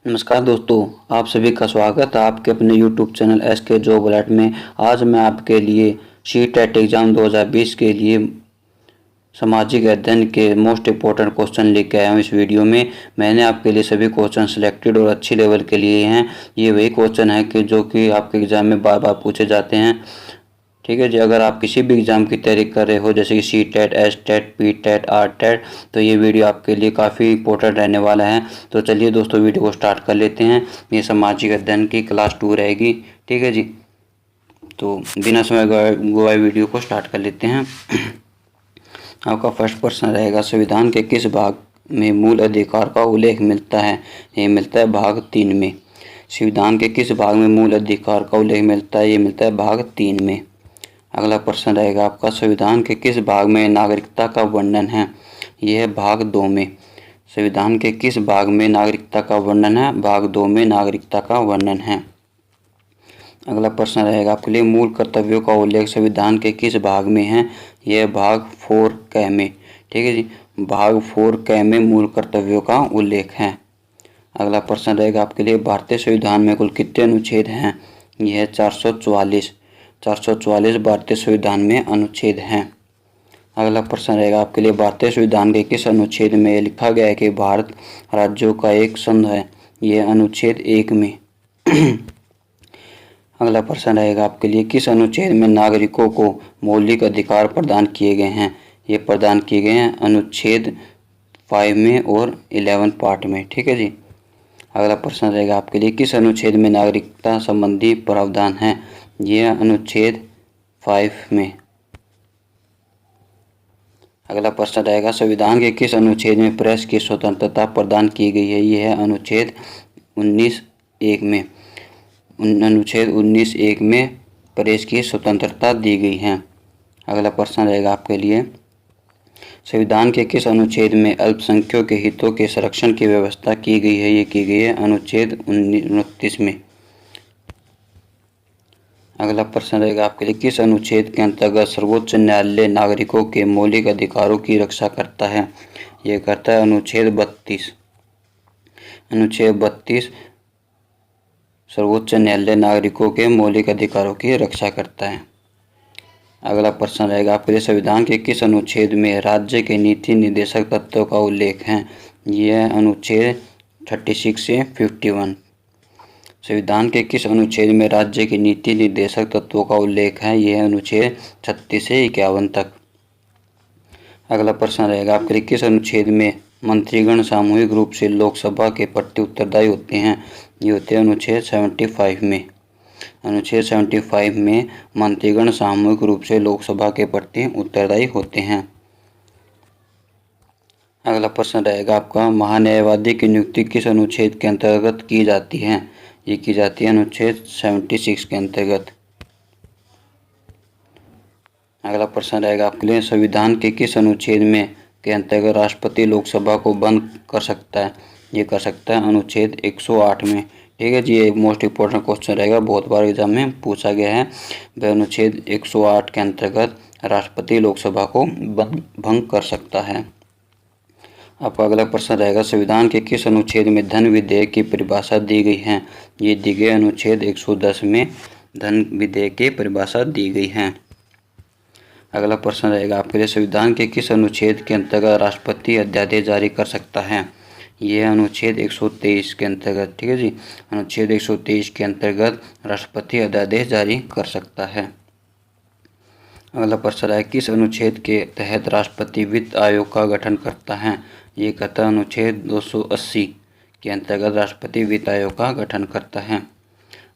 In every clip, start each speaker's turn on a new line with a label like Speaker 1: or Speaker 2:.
Speaker 1: नमस्कार दोस्तों, आप सभी का स्वागत है आपके अपने YouTube channel SK job alert में। आज मैं आपके लिए सी-टेट एग्ज़ाम 2020 के लिए सामाजिक अध्ययन के मोस्ट इम्पोर्टेंट क्वेश्चन लेके आया हूँ। इस वीडियो में मैंने आपके लिए सभी क्वेश्चन सिलेक्टेड और अच्छी लेवल के लिए हैं। ये वही क्वेश्चन है कि जो कि आपके एग्ज़ाम में बार बार पूछे जाते हैं। ठीक है जी। अगर आप किसी भी एग्ज़ाम की तैयारी कर रहे हो जैसे कि सी-टेट, एस-टेट, पी-टेट, आर-टेट, तो ये वीडियो आपके लिए काफ़ी इंपॉर्टेंट रहने वाला है। तो चलिए दोस्तों वीडियो को स्टार्ट कर लेते हैं। ये सामाजिक अध्ययन की क्लास 2 रहेगी। ठीक है जी। तो बिना समय गवाए वीडियो को स्टार्ट कर लेते हैं। आपका फर्स्ट प्रश्न रहेगा, संविधान के किस भाग में मूल अधिकार का उल्लेख मिलता है? ये मिलता है भाग 3 में। संविधान के किस भाग में मूल अधिकार का उल्लेख मिलता है? ये मिलता है भाग 3 में। अगला प्रश्न रहेगा आपका, संविधान के किस भाग में नागरिकता का वर्णन है? यह है भाग 2 में। संविधान के किस भाग में नागरिकता का वर्णन है? भाग 2 में नागरिकता का वर्णन है। अगला प्रश्न रहेगा आपके लिए, मूल कर्तव्यों का उल्लेख संविधान के किस भाग में है? यह भाग 4 क में। ठीक है जी। भाग 4 क में मूल कर्तव्यों का उल्लेख है। अगला प्रश्न रहेगा आपके लिए, भारतीय संविधान में कुल कितने अनुच्छेद हैं? यह 444 भारतीय संविधान में अनुच्छेद हैं। अगला प्रश्न रहेगा आपके लिए, भारतीय संविधान के किस अनुच्छेद में लिखा गया है कि भारत राज्यों का एक संघ है? यह अनुच्छेद 1 में। अगला प्रश्न रहेगा आपके लिए, किस अनुच्छेद में नागरिकों को मौलिक अधिकार प्रदान किए गए हैं? ये प्रदान किए गए हैं अनुच्छेद 5 में और 11 पार्ट में। ठीक है जी। अगला प्रश्न रहेगा आपके लिए, किस अनुच्छेद में नागरिकता संबंधी प्रावधान है? यह अनुच्छेद 5 में। अगला प्रश्न रहेगा, संविधान के किस अनुच्छेद में प्रेस की स्वतंत्रता प्रदान की गई है? यह है अनुच्छेद 19(1) में। अनुच्छेद 19(1) में प्रेस की स्वतंत्रता दी गई है। अगला प्रश्न रहेगा आपके लिए, संविधान के किस अनुच्छेद में अल्पसंख्यकों के हितों के संरक्षण की व्यवस्था की गई है? ये की गई है अनुच्छेद 29 में। अगला प्रश्न रहेगा आपके लिए, किस अनुच्छेद के अंतर्गत सर्वोच्च न्यायालय नागरिकों के मौलिक अधिकारों की रक्षा करता है? यह करता है अनुच्छेद 32। अनुच्छेद 32 सर्वोच्च न्यायालय नागरिकों के मौलिक अधिकारों की रक्षा करता है। अगला प्रश्न रहेगा आपके लिए, संविधान के किस अनुच्छेद में राज्य के नीति निर्देशक तत्वों का उल्लेख है? यह अनुच्छेद 36 से 51। संविधान के किस अनुच्छेद में राज्य के नीति निर्देशक तत्वों का उल्लेख है? यह अनुच्छेद 36 से 51 तक। अगला प्रश्न रहेगा आपके लिए, किस अनुच्छेद में मंत्रीगण सामूहिक रूप से लोकसभा के प्रति उत्तरदायी होते हैं? ये होते हैं अनुच्छेद 75 में। अनुच्छेद 75 में मंत्रीगण सामूहिक रूप से लोकसभा के प्रति उत्तरदायी होते हैं। अगला प्रश्न रहेगा आपका, महान्यायवादी की नियुक्ति किस अनुच्छेद के अंतर्गत की जाती है? ये की जाती है अनुच्छेद 76 के अंतर्गत। अगला प्रश्न रहेगा आपके लिए, संविधान के किस अनुच्छेद में के अंतर्गत राष्ट्रपति लोकसभा को बंद कर सकता है? ये कर सकता है अनुच्छेद 108 में। ठीक है जी। ये मोस्ट इम्पोर्टेंट क्वेश्चन रहेगा, बहुत बार एग्जाम में पूछा गया है। वह अनुच्छेद 108 के अंतर्गत राष्ट्रपति लोकसभा को भंग कर सकता है। आपका अगला प्रश्न रहेगा, संविधान के किस अनुच्छेद में धन विधेयक की परिभाषा दी गई है? ये दी गई अनुच्छेद 110 में धन विधेयक की परिभाषा दी गई है। अगला प्रश्न रहेगा आपके लिए, संविधान के किस अनुच्छेद के अंतर्गत राष्ट्रपति अध्यादेश जारी कर सकता है? यह अनुच्छेद 123 के अंतर्गत। ठीक है जी। अनुच्छेद 123 के अंतर्गत राष्ट्रपति अध्यादेश जारी कर सकता है। अगला प्रश्न है, किस अनुच्छेद के तहत राष्ट्रपति वित्त आयोग का गठन करता है? ये करता है अनुच्छेद 280 के अंतर्गत राष्ट्रपति वित्त आयोग का गठन करता है।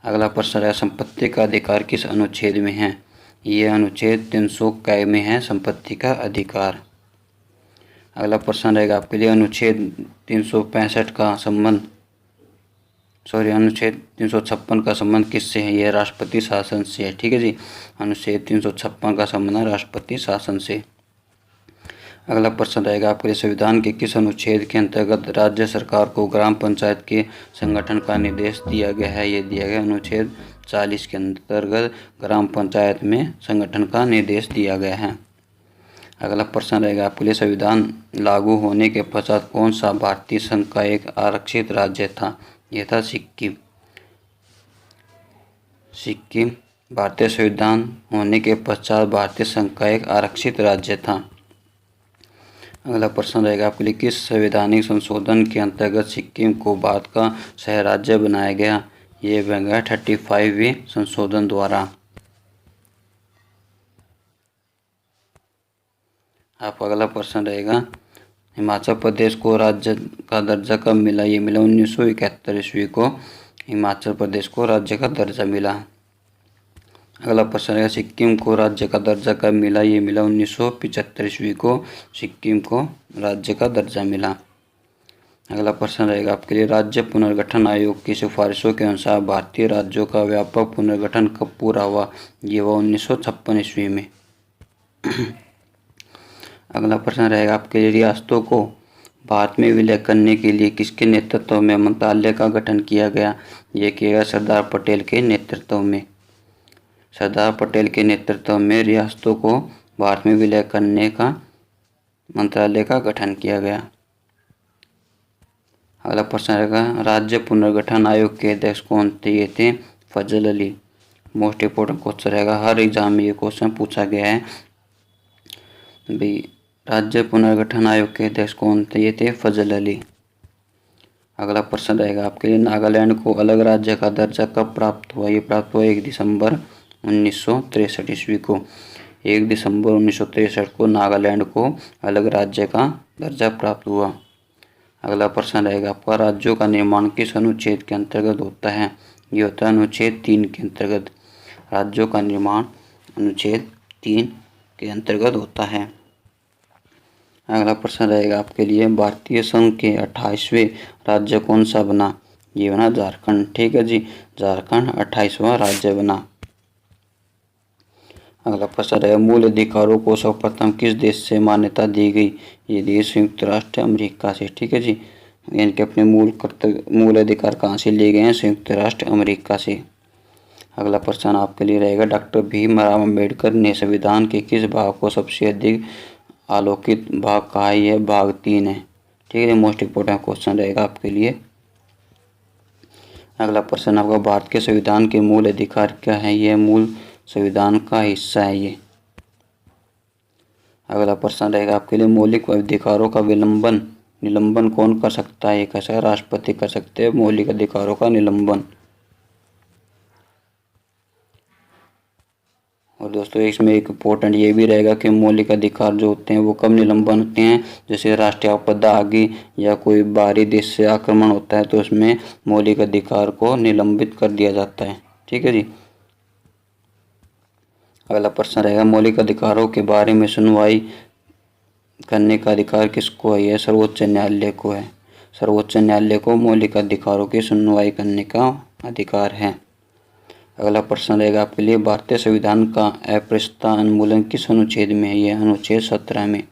Speaker 1: अगला प्रश्न है, संपत्ति का अधिकार किस अनुच्छेद में है? यह अनुच्छेद 300 क में है संपत्ति का अधिकार। अगला प्रश्न रहेगा आपके लिए, अनुच्छेद 365 का संबंध अनुच्छेद 356 का संबंध किससे है? यह राष्ट्रपति शासन से है। ठीक है जी। अनुच्छेद 356 का संबंध है राष्ट्रपति शासन से। अगला प्रश्न रहेगा आपके लिए, संविधान के किस अनुच्छेद के अंतर्गत राज्य सरकार को ग्राम पंचायत के संगठन का निर्देश दिया गया है? ये दिया गया अनुच्छेद 40 के अंतर्गत ग्राम पंचायत में संगठन का निर्देश दिया गया है। अगला प्रश्न रहेगा आपके लिए, संविधान लागू होने के पश्चात कौन सा भारतीय संघ का एक आरक्षित राज्य था? ये था सिक्किम। सिक्किम भारतीय संविधान होने के पश्चात भारतीय संघ का एक आरक्षित राज्य था। अगला प्रश्न रहेगा आपके लिए, किस संवैधानिक संशोधन के अंतर्गत सिक्किम को भारत का सह राज्य बनाया गया? ये बन गया 35वें संशोधन द्वारा। आपका अगला प्रश्न रहेगा, हिमाचल प्रदेश को राज्य का दर्जा कब मिला? ये मिला 1971 ईस्वी को हिमाचल प्रदेश को राज्य का दर्जा मिला। अगला प्रश्न रहेगा, सिक्किम को राज्य का दर्जा कब मिला? ये मिला 1975 ईस्वी को सिक्किम को राज्य का दर्जा मिला। अगला प्रश्न रहेगा आपके लिए, राज्य पुनर्गठन आयोग की सिफारिशों के अनुसार भारतीय राज्यों का व्यापक पुनर्गठन कब पूरा हुआ? ये हुआ 1956 ईस्वी में। अगला प्रश्न रहेगा आपके लिए, रियासतों को भारत में विलय करने के लिए किसके नेतृत्व में मंत्रालय का गठन किया गया? ये किया गया सरदार पटेल के नेतृत्व में। सरदार पटेल के नेतृत्व में रियासतों को भारत में विलय करने का मंत्रालय का गठन किया गया। अगला प्रश्न रहेगा, राज्य पुनर्गठन आयोग के अध्यक्ष कौन थे? ये थे फजल अली। मोस्ट इम्पोर्टेंट क्वेश्चन रहेगा, हर एग्जाम में ये क्वेश्चन पूछा गया है भाई, राज्य पुनर्गठन आयोग के अध्यक्ष कौन थे? ये थे फजल अली। अगला प्रश्न रहेगा आपके लिए, नागालैंड को अलग राज्य का दर्जा कब प्राप्त हुआ? ये प्राप्त हुआ 1 दिसंबर 1963 ईस्वी को। 1 दिसंबर 1963 को नागालैंड को अलग राज्य का दर्जा प्राप्त हुआ। अगला प्रश्न रहेगा आपका, राज्यों का निर्माण किस अनुच्छेद के अंतर्गत होता है? ये होता है अनुच्छेद 3 के अंतर्गत। राज्यों का निर्माण अनुच्छेद 3 के अंतर्गत होता है। अगला प्रश्न रहेगा आपके लिए, भारतीय संघ के 28वें राज्य कौन सा बना? ये बना झारखंड। ठीक है जी, झारखंड 28वां राज्य बना। अगला प्रश्न रहेगा, मूल अधिकारों को सर्वप्रथम किस देश से मान्यता दी गई? ये देश संयुक्त राष्ट्र अमेरिका से। ठीक है जी, यानी कि अपने मूल अधिकार कहाँ से लिए गए हैं? संयुक्त राष्ट्र अमेरिका से। अगला प्रश्न आपके लिए रहेगा, डॉक्टर भीमराव अम्बेडकर ने संविधान के किस भाग को सबसे अधिक आलोकित भाग कहा है? यह भाग 3 है। ठीक है, मोस्ट इम्पोर्टेंट क्वेश्चन रहेगा आपके लिए। अगला प्रश्न आपका, भारत के संविधान के मूल अधिकार क्या है? यह मूल संविधान का हिस्सा है ये। अगला प्रश्न रहेगा आपके लिए, मौलिक अधिकारों का निलंबन कौन कर सकता है? ये कैसा? राष्ट्रपति कर सकते हैं मौलिक अधिकारों का निलंबन। और दोस्तों इसमें एक इम्पोर्टेंट ये भी रहेगा कि मौलिक अधिकार जो होते हैं वो कब निलंबन होते हैं? जैसे राष्ट्रीय आपदा आ गई या कोई बाहरी देश से आक्रमण होता है तो उसमें मौलिक अधिकार को निलंबित कर दिया जाता है। ठीक है जी। अगला प्रश्न रहेगा, मौलिक अधिकारों के बारे में सुनवाई करने का अधिकार किसको है? यह सर्वोच्च न्यायालय को है। सर्वोच्च न्यायालय को मौलिक अधिकारों की सुनवाई करने का अधिकार है। अगला प्रश्न रहेगा आपके लिए, भारतीय संविधान का अप्रस्तुता उन्मूलन किस अनुच्छेद में है? यह अनुच्छेद 17 में।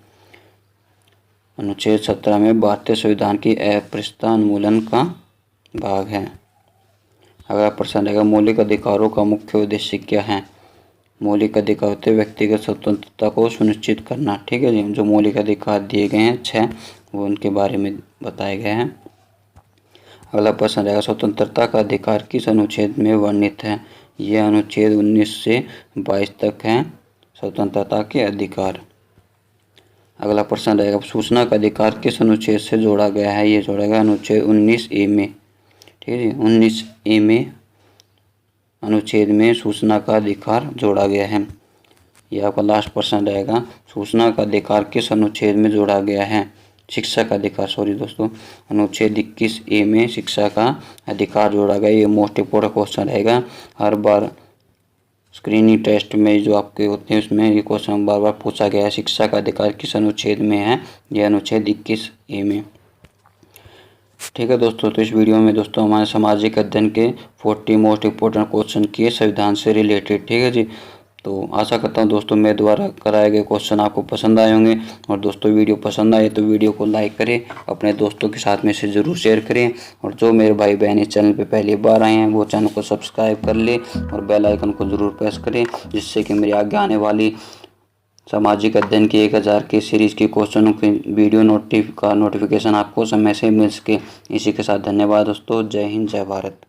Speaker 1: अनुच्छेद 17 में भारतीय संविधान की अप्रस्तुता उन्मूलन का भाग है। अगला प्रश्न रहेगा, मौलिक अधिकारों का मुख्य उद्देश्य क्या है? मौलिक अधिकार होते व्यक्तिगत स्वतंत्रता को सुनिश्चित करना। ठीक है जी, जो मौलिक अधिकार दिए गए हैं 6 वो उनके बारे में बताए गए हैं। अगला प्रश्न रहेगा, स्वतंत्रता का अधिकार किस अनुच्छेद में वर्णित है? यह अनुच्छेद 19 से 22 तक है स्वतंत्रता के अधिकार। अगला प्रश्न रहेगा, सूचना का अधिकार किस अनुच्छेद से जोड़ा गया है? ये जोड़ा गया अनुच्छेद 19A में। ठीक है जी, 19A में अनुच्छेद में सूचना का अधिकार जोड़ा गया है। यह आपका लास्ट प्रश्न रहेगा, सूचना का अधिकार किस अनुच्छेद में जोड़ा गया है? शिक्षा का अधिकार, सॉरी दोस्तों, अनुच्छेद 21A में शिक्षा का अधिकार जोड़ा गया। ये मोस्ट इम्पोर्टेंट क्वेश्चन रहेगा। हर बार स्क्रीनिंग टेस्ट में जो आपके होते हैं उसमें ये क्वेश्चन बार बार पूछा गया है, शिक्षा का अधिकार किस अनुच्छेद में है? यह अनुच्छेद 21A में। ठीक है दोस्तों, तो इस वीडियो में दोस्तों हमारे सामाजिक अध्ययन के 40 मोस्ट इम्पोर्टेंट क्वेश्चन किए संविधान से रिलेटेड। ठीक है जी, तो आशा करता हूँ दोस्तों मेरे द्वारा कराए गए क्वेश्चन आपको पसंद आए होंगे। और दोस्तों वीडियो पसंद आए तो वीडियो को लाइक करें, अपने दोस्तों के साथ में से ज़रूर शेयर करें। और जो मेरे भाई बहन इस चैनल पे पहली बार आए हैं वो चैनल को सब्सक्राइब कर ले और बेल आइकन को ज़रूर प्रेस करें, जिससे कि मेरी आगे आने वाली सामाजिक अध्ययन की 1000 की सीरीज़ की क्वेश्चनों की वीडियो नोटिफिकेशन आपको समय से मिल सके। इसी के साथ धन्यवाद दोस्तों। जय हिंद, जय भारत।